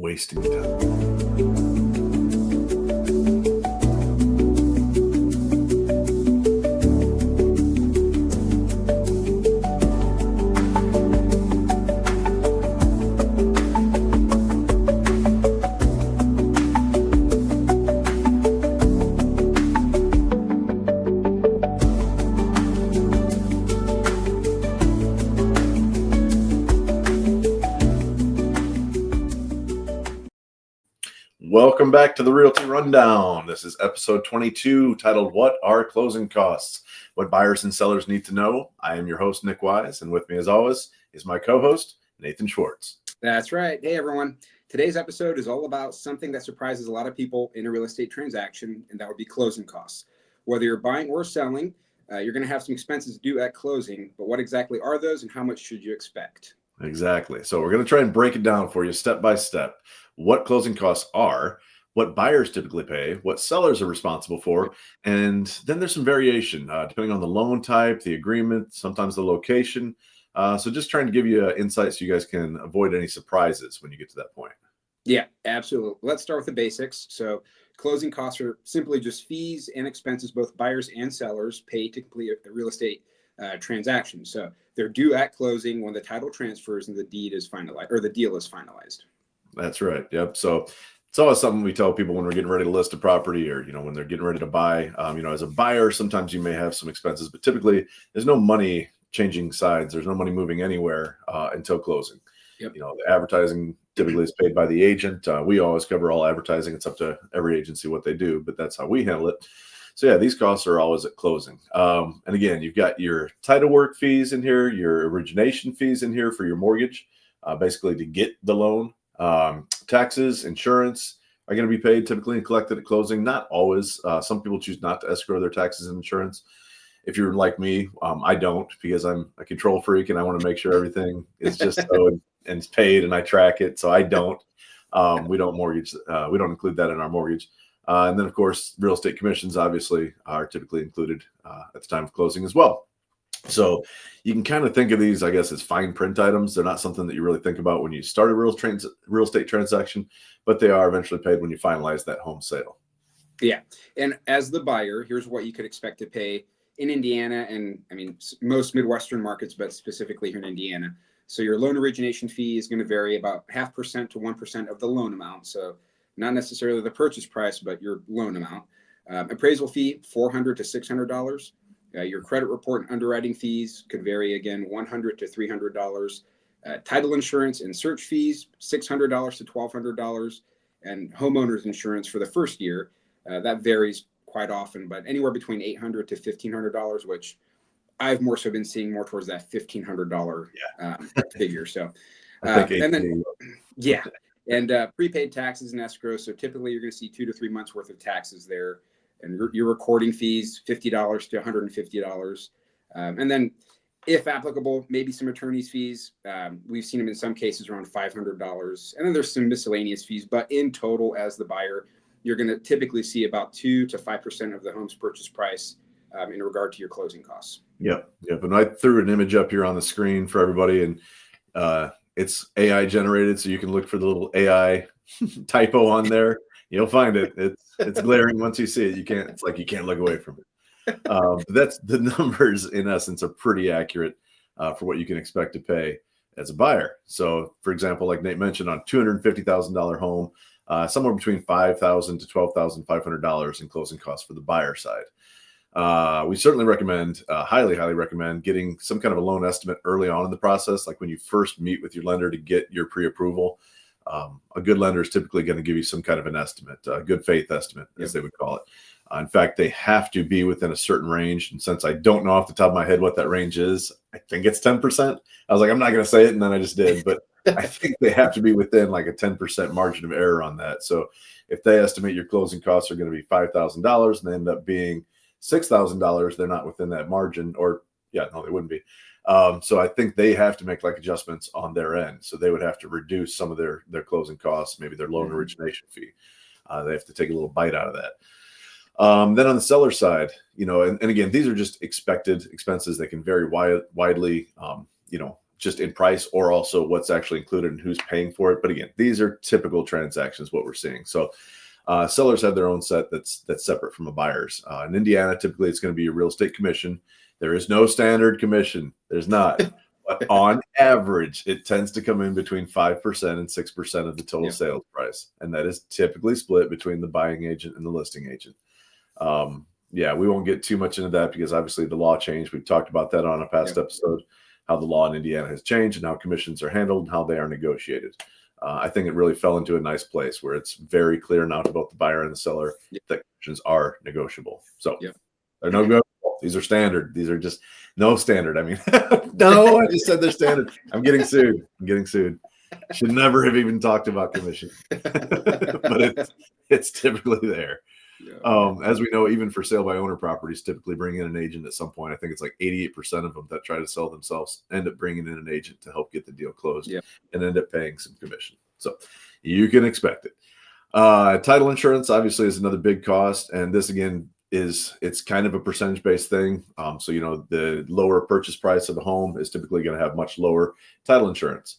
wasting time. Welcome back to the Realty Rundown. This is episode 22 titled, What Are Closing Costs? What Buyers and Sellers Need to Know. I am your host, Nic Wyse, and with me as always is my co-host, Nathan Schwartz. That's right. Hey, everyone. Today's episode is all about something that surprises a lot of people in a real estate transaction, and that would be closing costs. Whether you're buying or selling, you're going to have some expenses due at closing, but what exactly are those and how much should you expect? Exactly. So we're going to try and break it down for you step by step. What closing costs are, what buyers typically pay, what sellers are responsible for, and then there's some variation depending on the loan type, the agreement, sometimes the location. So just trying to give you insight so you guys can avoid any surprises when you get to that point. Yeah, absolutely. Let's start with the basics. So closing costs are simply just fees and expenses both buyers and sellers pay to complete a real estate transaction. So they're due at closing when the title transfers and the deed is finalized or the deal is finalized. That's right. Yep. So it's always something we tell people when we're getting ready to list a property or, when they're getting ready to buy. As a buyer, sometimes you may have some expenses, but typically there's no money changing sides. There's no money moving anywhere until closing. Yep. The advertising typically is paid by the agent. We always cover all advertising. It's up to every agency what they do, but that's how we handle it. So yeah, these costs are always at closing. And again, you've got your title work fees in here, your origination fees in here for your mortgage, basically to get the loan. Taxes, insurance are going to be paid typically and collected at closing. Not always. Some people choose not to escrow their taxes and insurance. If you're like me, I don't, because I'm a control freak and I want to make sure everything is just so and it's paid and I track it. So I don't. We don't mortgage. We don't include that in our mortgage. And then, of course, real estate commissions obviously are typically included at the time of closing as well. So you can kind of think of these, I guess, as fine print items. They're not something that you really think about when you start a real estate transaction, but they are eventually paid when you finalize that home sale. Yeah. And as the buyer, here's what you could expect to pay in Indiana and most Midwestern markets, but specifically here in Indiana. So your loan origination fee is going to vary about 0.5% to 1% of the loan amount. So not necessarily the purchase price, but your loan amount. Appraisal fee, $400 to $600. Your credit report and underwriting fees could vary again, $100 to $300. Title insurance and search fees, $600 to $1,200. And homeowners insurance for the first year, that varies quite often, but anywhere between $800 to $1,500, which I've more so been seeing more towards that $1,500 figure. So, and then, yeah, and prepaid taxes and escrow. So typically you're going to see 2 to 3 months worth of taxes there. And your recording fees, $50 to $150. And then if applicable, maybe some attorney's fees. We've seen them in some cases around $500. And then there's some miscellaneous fees. But in total, as the buyer, you're going to typically see about 2 to 5% of the home's purchase price in regard to your closing costs. Yep. And I threw an image up here on the screen for everybody. And it's AI generated, so you can look for the little AI typo on there. You'll find it. It's glaring once you see it. It's like you can't look away from it. That's the numbers in essence are pretty accurate for what you can expect to pay as a buyer. So, for example, like Nate mentioned, on $250,000 home, somewhere between $5,000 to $12,500 in closing costs for the buyer side. We certainly recommend, highly recommend getting some kind of a loan estimate early on in the process, like when you first meet with your lender to get your pre-approval. A good lender is typically going to give you some kind of an estimate, a good faith estimate, as they would call it. In fact, they have to be within a certain range. And since I don't know off the top of my head what that range is, I think it's 10%. I was like, I'm not going to say it. And then I just did. But I think they have to be within like a 10% margin of error on that. So if they estimate your closing costs are going to be $5,000 and they end up being $6,000, they're not within that margin. Or, yeah, no, they wouldn't be. So I think they have to make like adjustments on their end. So they would have to reduce some of their closing costs, maybe their loan origination fee. They have to take a little bite out of that. Then on the seller side, and again, these are just expected expenses that can vary widely, just in price, or also what's actually included and who's paying for it. But again, these are typical transactions, what we're seeing. So sellers have their own set that's separate from a buyer's. In Indiana, typically it's going to be a real estate commission. There is no standard commission. There's not. But on average, it tends to come in between 5% and 6% of the total sales price. And that is typically split between the buying agent and the listing agent. We won't get too much into that because obviously the law changed. We've talked about that on a past episode, how the law in Indiana has changed and how commissions are handled and how they are negotiated. I think it really fell into a nice place where it's very clear now to both the buyer and the seller that commissions are negotiable. So they're no good. These are standard. These are just no standard. I mean, no, I just said they're standard. I'm getting sued. Should never have even talked about commission, but it's typically there. As we know, even for sale by owner properties, typically bring in an agent at some point. I think it's like 88% of them that try to sell themselves end up bringing in an agent to help get the deal closed and end up paying some commission. So you can expect it. Title insurance obviously is another big cost. And this again, it's kind of a percentage based thing. So, the lower purchase price of a home is typically going to have much lower title insurance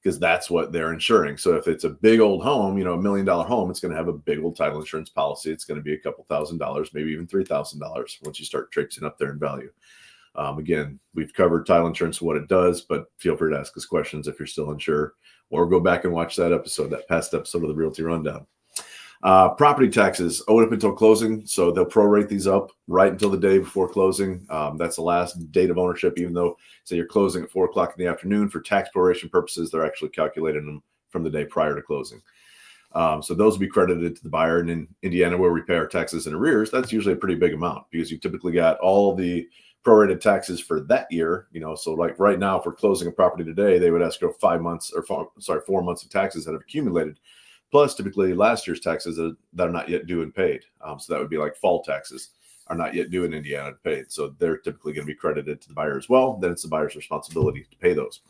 because that's what they're insuring. So if it's a big old home, $1 million home, it's going to have a big old title insurance policy. It's going to be a couple $1,000s, maybe even $3,000 once you start traipsing up there in value. Again, we've covered title insurance, what it does, but feel free to ask us questions if you're still unsure, or go back and watch that past episode of the Realty Rundown. Property taxes owed up until closing. So they'll prorate these up right until the day before closing. That's the last date of ownership, even though say you're closing at 4:00 in the afternoon for tax proration purposes, they're actually calculating them from the day prior to closing. So those will be credited to the buyer. And in Indiana, where we pay our taxes in arrears, that's usually a pretty big amount because you typically got all the prorated taxes for that year. So like right now, if we're closing a property today, they would escrow 4 months of taxes that have accumulated. Plus, typically last year's taxes that are not yet due and paid. So that would be like fall taxes are not yet due in Indiana and paid. So they're typically going to be credited to the buyer as well. Then it's the buyer's responsibility to pay those.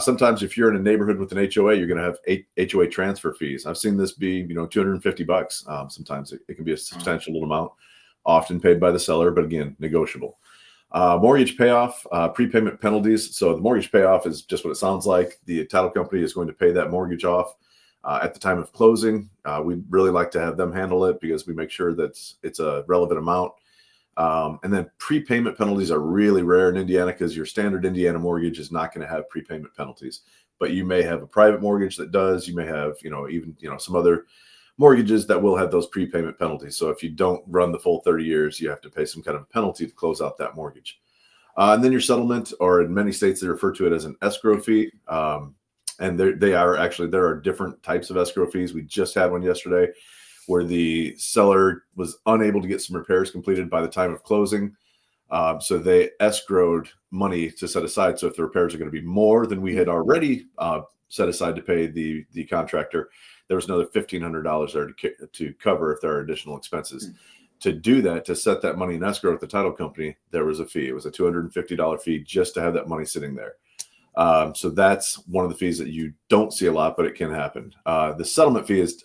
Sometimes if you're in a neighborhood with an HOA, you're going to have HOA transfer fees. I've seen this be, $250. Sometimes it can be a substantial little amount, often paid by the seller, but again, negotiable. Mortgage payoff, prepayment penalties. So the mortgage payoff is just what it sounds like. The title company is going to pay that mortgage off at the time of closing. We'd really like to have them handle it because we make sure that it's a relevant amount. And then prepayment penalties are really rare in Indiana because your standard Indiana mortgage is not going to have prepayment penalties. But you may have a private mortgage that does. You may have, some other mortgages that will have those prepayment penalties. So if you don't run the full 30 years, you have to pay some kind of penalty to close out that mortgage. And then your settlement, or in many states they refer to it as an escrow fee. And there are different types of escrow fees. We just had one yesterday where the seller was unable to get some repairs completed by the time of closing. So they escrowed money to set aside. So if the repairs are going to be more than we had already set aside to pay the contractor, there was another $1,500 there to cover if there are additional expenses. To do that, to set that money in escrow at the title company, there was a fee. It was a $250 fee just to have that money sitting there. So that's one of the fees that you don't see a lot, but it can happen. The settlement fee is,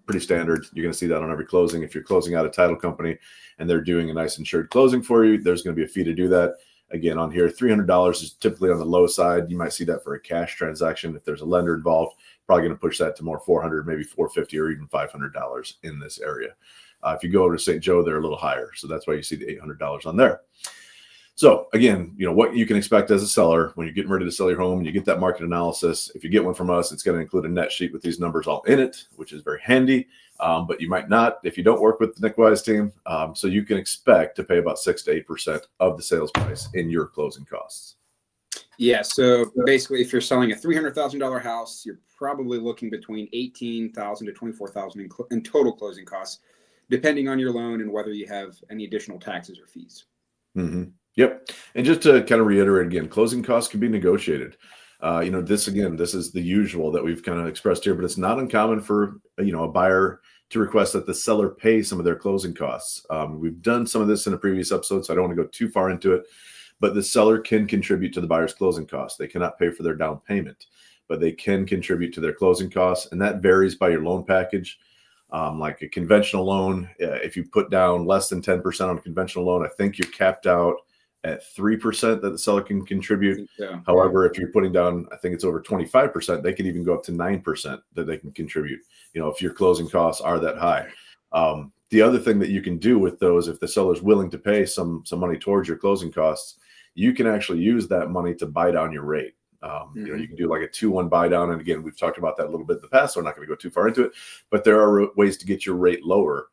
pretty standard. You're going to see that on every closing. If you're closing out a title company and they're doing a nice insured closing for you, there's going to be a fee to do that. Again, on here, $300 is typically on the low side. You might see that for a cash transaction. If there's a lender involved, probably going to push that to more $400, maybe $450, or even $500 in this area. If you go over to St. Joe, they're a little higher. So that's why you see the $800 on there. So again, what you can expect as a seller when you're getting ready to sell your home and you get that market analysis. If you get one from us, it's going to include a net sheet with these numbers all in it, which is very handy. But you might not if you don't work with the Nic Wyse team. So you can expect to pay about 6 to 8% of the sales price in your closing costs. Yeah. So basically, if you're selling a $300,000 house, you're probably looking between $18,000 to $24,000 in total closing costs, depending on your loan and whether you have any additional taxes or fees. Mm-hmm. Yep. And just to kind of reiterate again, closing costs can be negotiated. This is the usual that we've kind of expressed here, but it's not uncommon for, a buyer to request that the seller pay some of their closing costs. We've done some of this in a previous episode, so I don't want to go too far into it, but the seller can contribute to the buyer's closing costs. They cannot pay for their down payment, but they can contribute to their closing costs. And that varies by your loan package. Like a conventional loan, if you put down less than 10% on a conventional loan, I think you're capped out at 3% that the seller can contribute. So, However, if you're putting down, I think it's over 25%, they could even go up to 9% that they can contribute, if your closing costs are that high. The other thing that you can do with those, if the seller's willing to pay some money towards your closing costs, you can actually use that money to buy down your rate. You can do like a 2-1 buy down. And again, we've talked about that a little bit in the past, so I'm not going to go too far into it, but there are ways to get your rate lower,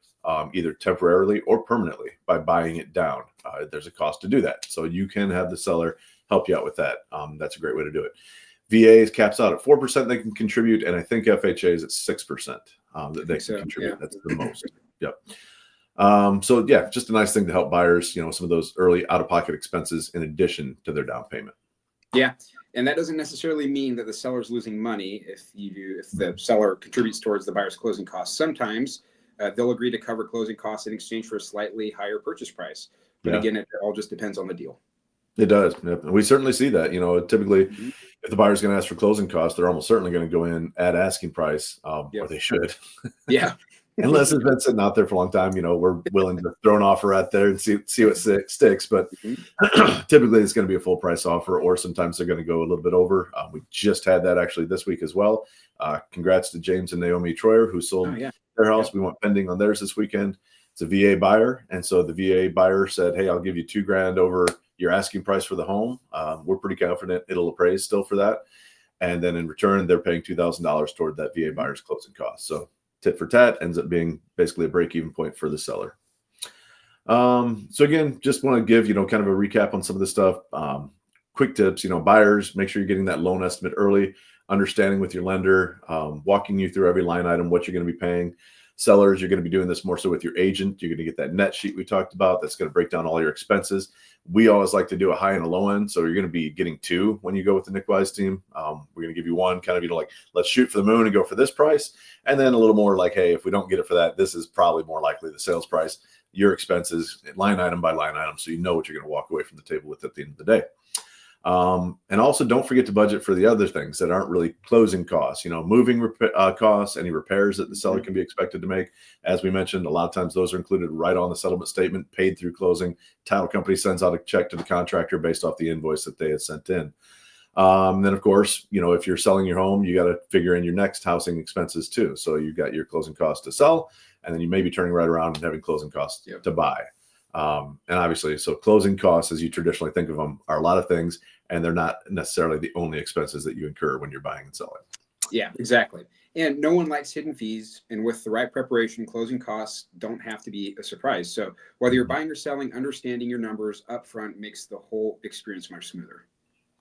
either temporarily or permanently by buying it down. There's a cost to do that. So you can have the seller help you out with that. That's a great way to do it. VA caps out at 4% they can contribute. And I think FHA is at 6% that they can contribute. Yeah. That's the most. Yep. So yeah, just a nice thing to help buyers, some of those early out-of-pocket expenses in addition to their down payment. Yeah. And that doesn't necessarily mean that the seller's losing money if the seller contributes towards the buyer's closing costs. Sometimes they'll agree to cover closing costs in exchange for a slightly higher purchase price. But again, it all just depends on the deal. It does. We certainly see that. Typically, if the buyer's going to ask for closing costs, they're almost certainly going to go in at asking price, or they should. Yeah. Unless it's been sitting out there for a long time, we're willing to throw an offer out there and see what sticks. But typically, it's going to be a full price offer, or sometimes they're going to go a little bit over. We just had that actually this week as well. Congrats to James and Naomi Troyer, who sold their house. We went pending on theirs this weekend. It's a VA buyer, and so the VA buyer said, "Hey, I'll give you $2,000 over your asking price for the home. We're pretty confident it'll appraise still for that." And then in return, they're paying $2,000 toward that VA buyer's closing costs. So tit for tat ends up being basically a break-even point for the seller. So again, just want to give, kind of a recap on some of this stuff. Quick tips, buyers, make sure you're getting that loan estimate early, understanding with your lender, walking you through every line item, what you're going to be paying. Sellers, you're going to be doing this more so with your agent. You're going to get that net sheet we talked about. That's going to break down all your expenses. We always like to do a high and a low end. So you're going to be getting 2 when you go with the Nic Wyse team. We're going to give you 1 kind of, like, let's shoot for the moon and go for this price. And then a little more like, hey, if we don't get it for that, this is probably more likely the sales price, your expenses line item by line item. So you know what you're going to walk away from the table with at the end of the day. And also don't forget to budget for the other things that aren't really closing costs, moving costs, any repairs that the seller can be expected to make. As we mentioned, a lot of times those are included right on the settlement statement, paid through closing. Title company sends out a check to the contractor based off the invoice that they had sent in. Then of course, if you're selling your home, you got to figure in your next housing expenses too. So you got your closing costs to sell, and then you may be turning right around and having closing costs to buy. And obviously, so closing costs, as you traditionally think of them, are a lot of things, and they're not necessarily the only expenses that you incur when you're buying and selling. Yeah, exactly. And no one likes hidden fees. And with the right preparation, closing costs don't have to be a surprise. So whether you're buying or selling, understanding your numbers up front makes the whole experience much smoother.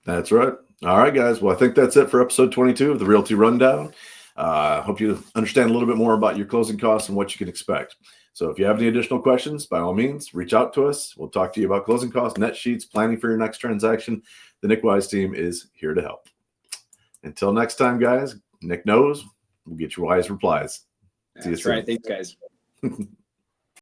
That's right. All right, guys. Well, I think that's it for episode 22 of the Realty Rundown. Hope you understand a little bit more about your closing costs and what you can expect. So if you have any additional questions, by all means, reach out to us. We'll talk to you about closing costs, net sheets, planning for your next transaction. The Nic Wyse team is here to help. Until next time, guys, Nick knows. We'll get you wise replies. That's right. Thanks, guys.